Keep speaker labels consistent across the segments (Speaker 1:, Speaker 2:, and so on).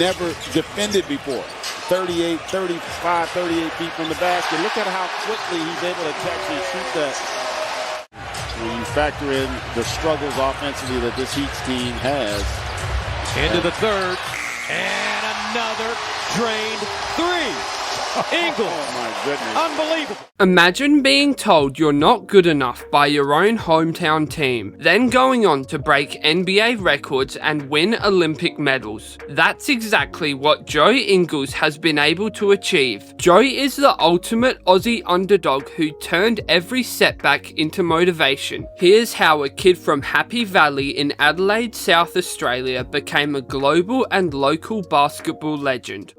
Speaker 1: never defended before. 38, 35, 38 feet from the basket. Look at how quickly he's able to catch and shoot that. When you factor in the struggles offensively that this Heat team has.
Speaker 2: Into the third, and another drained three. Ingles.
Speaker 1: Oh my goodness.
Speaker 2: Unbelievable.
Speaker 3: Imagine being told you're not good enough by your own hometown team, then going on to break NBA records and win Olympic medals. That's exactly what Joe Ingles has been able to achieve. Joe is the ultimate Aussie underdog who turned every setback into motivation. Here's how a kid from Happy Valley in Adelaide, South Australia became a global and local basketball legend.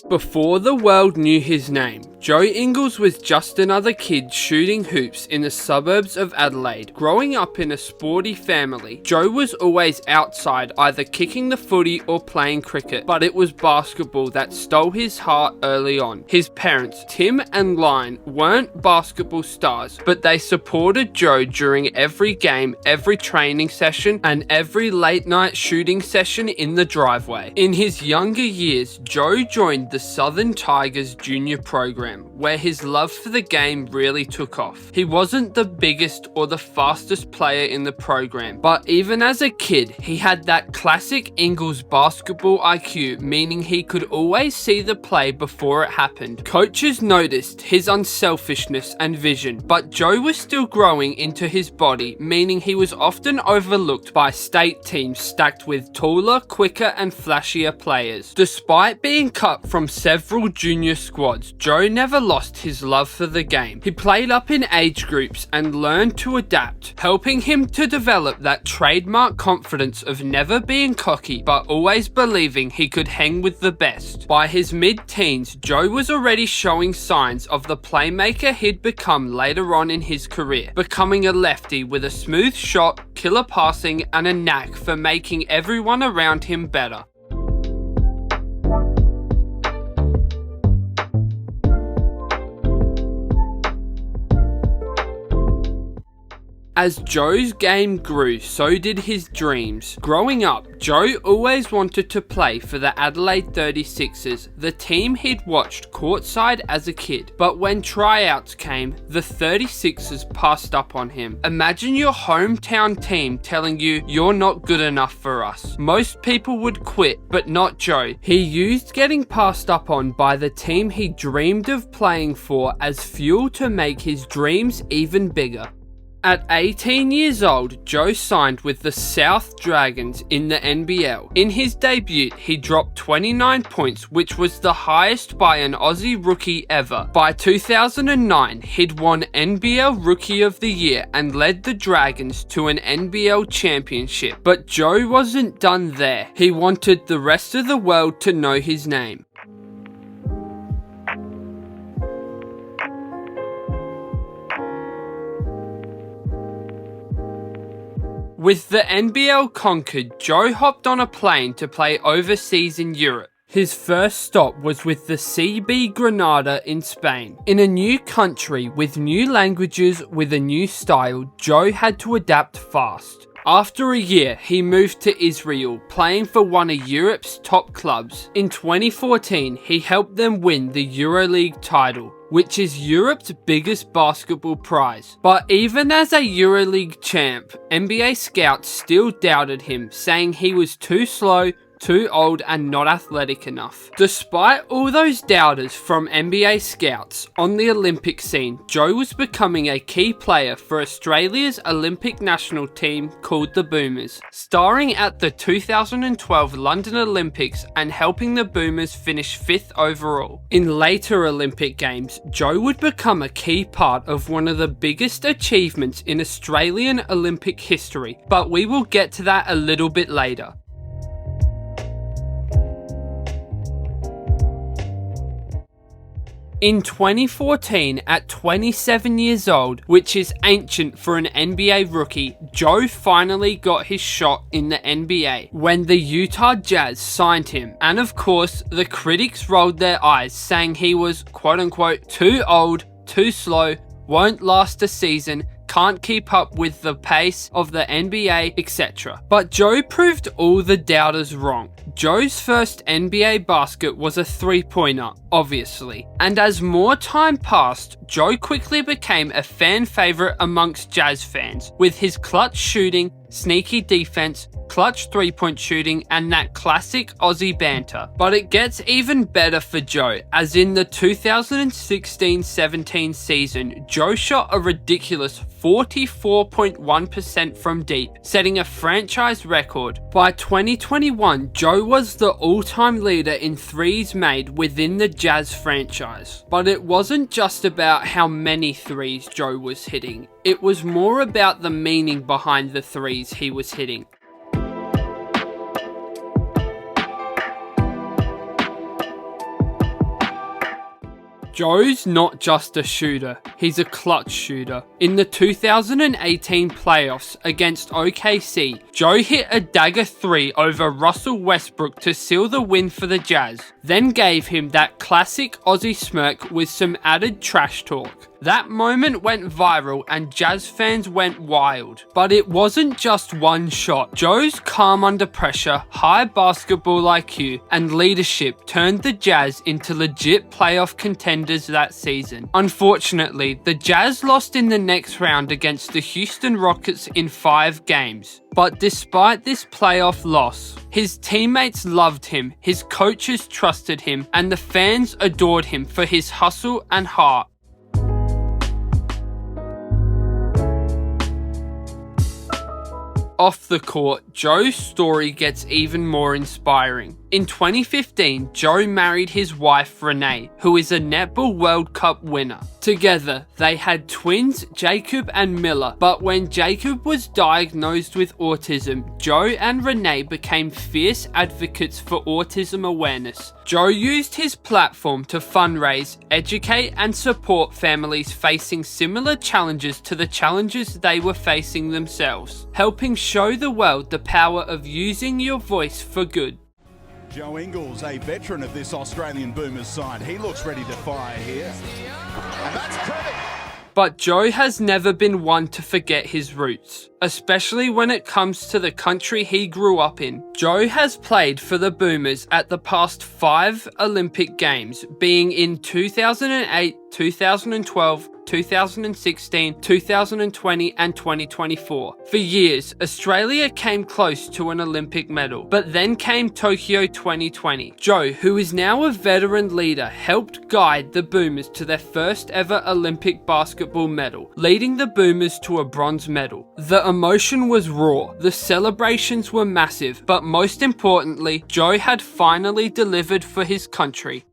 Speaker 3: Before the world knew his name, Joe Ingles was just another kid shooting hoops in the suburbs of Adelaide. Growing up in a sporty family, Joe was always outside either kicking the footy or playing cricket, but it was basketball that stole his heart early on. His parents, Tim and Line, weren't basketball stars, but they supported Joe during every game, every training session, and every late night shooting session in the driveway. In his younger years, Joe joined the Southern Tigers junior program, where his love for the game really took off. He wasn't the biggest or the fastest player in the program, but even as a kid, he had that classic Ingles basketball IQ, meaning he could always see the play before it happened. Coaches noticed his unselfishness and vision, but Joe was still growing into his body, meaning he was often overlooked by state teams stacked with taller, quicker and flashier players. Despite being cut from several junior squads, Joe never lost his love for the game. He played up in age groups and learned to adapt, helping him to develop that trademark confidence of never being cocky but always believing he could hang with the best. By his mid-teens, Joe was already showing signs of the playmaker he'd become later on in his career, becoming a lefty with a smooth shot, killer passing and a knack for making everyone around him better. As Joe's game grew, so did his dreams. Growing up, Joe always wanted to play for the Adelaide 36ers, the team he'd watched courtside as a kid. But when tryouts came, the 36ers passed up on him. Imagine your hometown team telling you you're not good enough for us. Most people would quit, but not Joe. He used getting passed up on by the team he dreamed of playing for as fuel to make his dreams even bigger. At 18 years old, Joe signed with the South Dragons in the NBL. In his debut, he dropped 29 points, which was the highest by an Aussie rookie ever. By 2009, he'd won NBL Rookie of the Year and led the Dragons to an NBL championship. But Joe wasn't done there. He wanted the rest of the world to know his name. With the NBL conquered, Joe hopped on a plane to play overseas in Europe. His first stop was with the CB Granada in Spain. In a new country, with new languages, with a new style, Joe had to adapt fast. After a year, he moved to Israel, playing for one of Europe's top clubs. In 2014, he helped them win the Euroleague title, which is Europe's biggest basketball prize. But even as a Euroleague champ, NBA scouts still doubted him, saying he was too slow, too old and not athletic enough. Despite all those doubters from NBA scouts, on the Olympic scene, Joe was becoming a key player for Australia's Olympic national team called the Boomers, starring at the 2012 London Olympics and helping the Boomers finish 5th overall. In later Olympic Games, Joe would become a key part of one of the biggest achievements in Australian Olympic history, but we will get to that a little bit later. In 2014, at 27 years old, which is ancient for an NBA rookie, Joe finally got his shot in the NBA when the Utah Jazz signed him. And of course, the critics rolled their eyes, saying he was quote unquote too old, too slow, won't last a season, can't keep up with the pace of the NBA, etc. But Joe proved all the doubters wrong. Joe's first NBA basket was a three-pointer, obviously, and as more time passed, Joe quickly became a fan favorite amongst Jazz fans, with his clutch shooting, sneaky defense, clutch three-point shooting, and that classic Aussie banter. But it gets even better for Joe, as in the 2016-17 season, Joe shot a ridiculous 44.1% from deep, setting a franchise record. By 2021, Joe was the all-time leader in threes made within the Jazz franchise. But it wasn't just about how many threes Joe was hitting, it was more about the meaning behind the threes he was hitting. Joe's not just a shooter, he's a clutch shooter. In the 2018 playoffs against OKC, Joe hit a dagger 3 over Russell Westbrook to seal the win for the Jazz, then gave him that classic Aussie smirk with some added trash talk. That moment went viral and Jazz fans went wild. But it wasn't just one shot. Joe's calm under pressure, high basketball IQ, and leadership turned the Jazz into legit playoff contenders that season. Unfortunately, the Jazz lost in the next round against the Houston Rockets in 5 games. But despite this playoff loss, his teammates loved him, his coaches trusted him, and the fans adored him for his hustle and heart. Off the court, Joe's story gets even more inspiring. In 2015, Joe married his wife Renee, who is a Netball World Cup winner. Together, they had twins Jacob and Miller, but when Jacob was diagnosed with autism, Joe and Renee became fierce advocates for autism awareness. Joe used his platform to fundraise, educate and support families facing similar challenges to the challenges they were facing themselves, helping show the world the power of using your voice for good.
Speaker 4: Joe Ingles, a veteran of this Australian Boomers side. He looks ready to fire here. And that's credit.
Speaker 3: But Joe has never been one to forget his roots, especially when it comes to the country he grew up in. Joe has played for the Boomers at the past 5 Olympic Games, being in 2008, 2012, 2016, 2020 and 2024. For years, Australia came close to an Olympic medal, but then came Tokyo 2020. Joe, who is now a veteran leader, helped guide the Boomers to their first ever Olympic basketball medal, leading the Boomers to a bronze medal. The emotion was raw, the celebrations were massive, but most importantly, Joe had finally delivered for his country.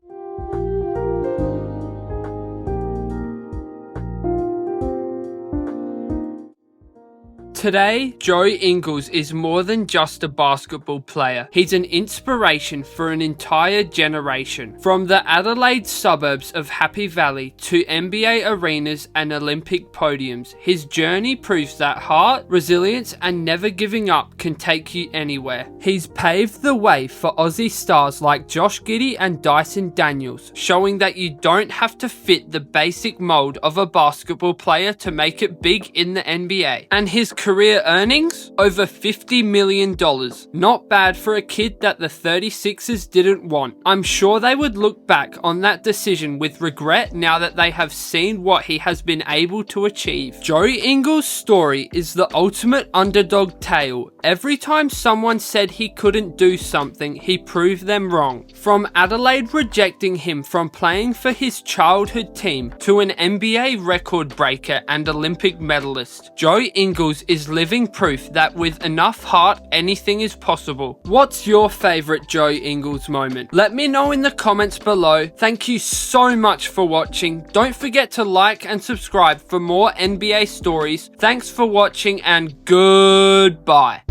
Speaker 3: Today, Joe Ingles is more than just a basketball player. He's an inspiration for an entire generation. From the Adelaide suburbs of Happy Valley to NBA arenas and Olympic podiums, his journey proves that heart, resilience, and never giving up can take you anywhere. He's paved the way for Aussie stars like Josh Giddey and Dyson Daniels, showing that you don't have to fit the basic mold of a basketball player to make it big in the NBA. And his career earnings? Over $50 million. Not bad for a kid that the 36ers didn't want. I'm sure they would look back on that decision with regret now that they have seen what he has been able to achieve. Joe Ingles' story is the ultimate underdog tale. Every time someone said he couldn't do something, he proved them wrong. From Adelaide rejecting him from playing for his childhood team to an NBA record breaker and Olympic medalist, Joe Ingles is living proof that with enough heart, anything is possible. What's your favorite Joe Ingles moment? Let me know in the comments below. Thank you so much for watching. Don't forget to like and subscribe for more NBA stories. Thanks for watching and goodbye.